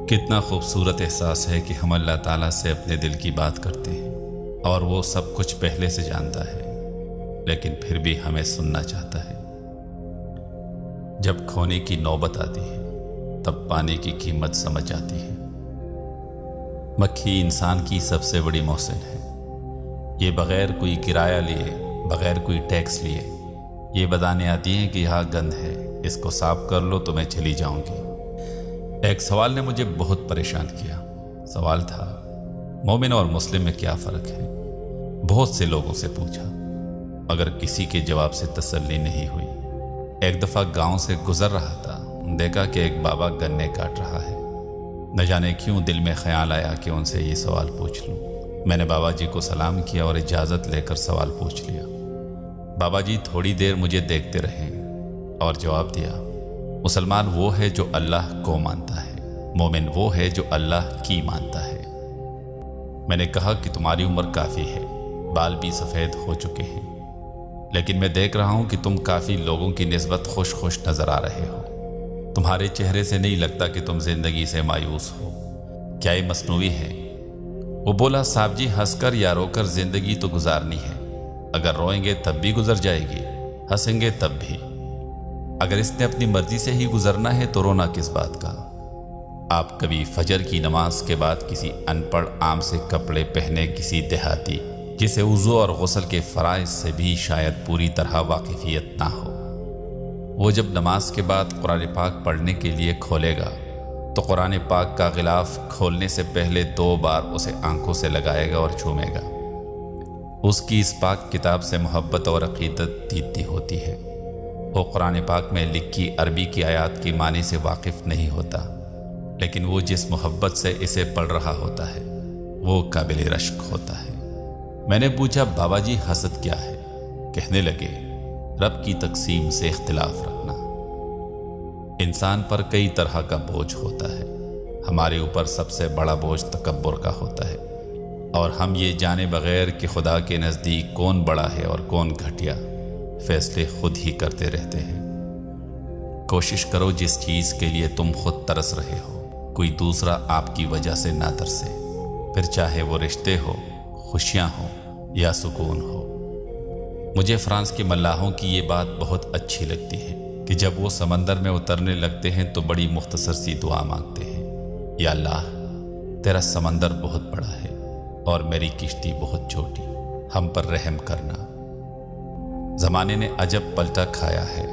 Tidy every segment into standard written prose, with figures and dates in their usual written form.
کتنا خوبصورت احساس ہے کہ ہم اللہ تعالیٰ سے اپنے دل کی بات کرتے ہیں اور وہ سب کچھ پہلے سے جانتا ہے، لیکن پھر بھی ہمیں سننا چاہتا ہے۔ جب کھونے کی نوبت آتی ہے تب پانے کی قیمت سمجھ آتی ہے۔ مکھی انسان کی سب سے بڑی محسن ہے۔ یہ بغیر کوئی کرایہ لیے، بغیر کوئی ٹیکس لیے یہ بتانے آتی ہیں کہ یہاں گند ہے، اس کو صاف کر لو تو میں چلی جاؤں گی۔ ایک سوال نے مجھے بہت پریشان کیا۔ سوال تھا، مومن اور مسلم میں کیا فرق ہے؟ بہت سے لوگوں سے پوچھا مگر کسی کے جواب سے تسلی نہیں ہوئی۔ ایک دفعہ گاؤں سے گزر رہا تھا، دیکھا کہ ایک بابا گنے کاٹ رہا ہے۔ نہ جانے کیوں دل میں خیال آیا کہ ان سے یہ سوال پوچھ لوں۔ میں نے بابا جی کو سلام کیا اور اجازت لے کر سوال پوچھ لیا۔ بابا جی تھوڑی دیر مجھے دیکھتے رہے اور جواب دیا، مسلمان وہ ہے جو اللہ کو مانتا ہے، مومن وہ ہے جو اللہ کی مانتا ہے۔ میں نے کہا کہ تمہاری عمر کافی ہے، بال بھی سفید ہو چکے ہیں، لیکن میں دیکھ رہا ہوں کہ تم کافی لوگوں کی نسبت خوش خوش نظر آ رہے ہو۔ تمہارے چہرے سے نہیں لگتا کہ تم زندگی سے مایوس ہو۔ کیا یہ مصنوعی ہے؟ وہ بولا، صاحب جی ہنس کر یا رو کر زندگی تو گزارنی ہے۔ اگر روئیں گے تب بھی گزر جائے گی، ہنسیں گے تب بھی۔ اگر اس نے اپنی مرضی سے ہی گزرنا ہے تو رونا کس بات کا؟ آپ کبھی فجر کی نماز کے بعد کسی ان پڑھ عام سے کپڑے پہنے کسی دیہاتی جسے وضو اور غسل کے فرائض سے بھی شاید پوری طرح واقفیت نہ ہو، وہ جب نماز کے بعد قرآن پاک پڑھنے کے لیے کھولے گا تو قرآن پاک کا غلاف کھولنے سے پہلے 2 بار اسے آنکھوں سے لگائے گا اور چومے گا۔ اس کی اس پاک کتاب سے محبت اور عقیدت دیدی ہوتی ہے۔ وہ قرآن پاک میں لکھی عربی کی آیات کی معنی سے واقف نہیں ہوتا، لیکن وہ جس محبت سے اسے پڑھ رہا ہوتا ہے وہ قابل رشک ہوتا ہے۔ میں نے پوچھا، بابا جی حسد کیا ہے؟ کہنے لگے، رب کی تقسیم سے اختلاف رکھنا۔ انسان پر کئی طرح کا بوجھ ہوتا ہے۔ ہمارے اوپر سب سے بڑا بوجھ تکبر کا ہوتا ہے، اور ہم یہ جانے بغیر کہ خدا کے نزدیک کون بڑا ہے اور کون گھٹیا، فیصلے خود ہی کرتے رہتے ہیں۔ کوشش کرو جس چیز کے لیے تم خود ترس رہے ہو کوئی دوسرا آپ کی وجہ سے نہ ترسے، پھر چاہے وہ رشتے ہو، خوشیاں ہوں یا سکون ہو۔ مجھے فرانس کے ملاحوں کی یہ بات بہت اچھی لگتی ہے کہ جب وہ سمندر میں اترنے لگتے ہیں تو بڑی مختصر سی دعا مانگتے ہیں، یا اللہ تیرا سمندر بہت بڑا ہے اور میری کشتی بہت چھوٹی، ہم پر رحم کرنا۔ زمانے نے عجب پلٹا کھایا ہے۔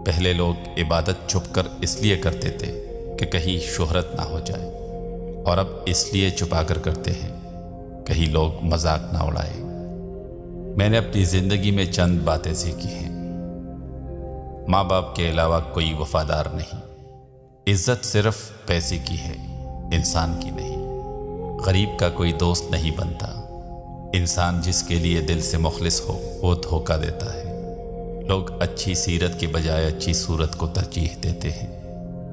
پہلے لوگ عبادت چھپ کر اس لیے کرتے تھے کہ کہیں شہرت نہ ہو جائے، اور اب اس لیے چھپا کر کرتے ہیں کہیں لوگ مذاق نہ اڑائے۔ میں نے اپنی زندگی میں چند باتیں سیکھی ہیں۔ ماں باپ کے علاوہ کوئی وفادار نہیں۔ عزت صرف پیسے کی ہے، انسان کی نہیں۔ غریب کا کوئی دوست نہیں بنتا۔ انسان جس کے لیے دل سے مخلص ہو وہ دھوکہ دیتا ہے۔ لوگ اچھی سیرت کے بجائے اچھی صورت کو ترجیح دیتے ہیں۔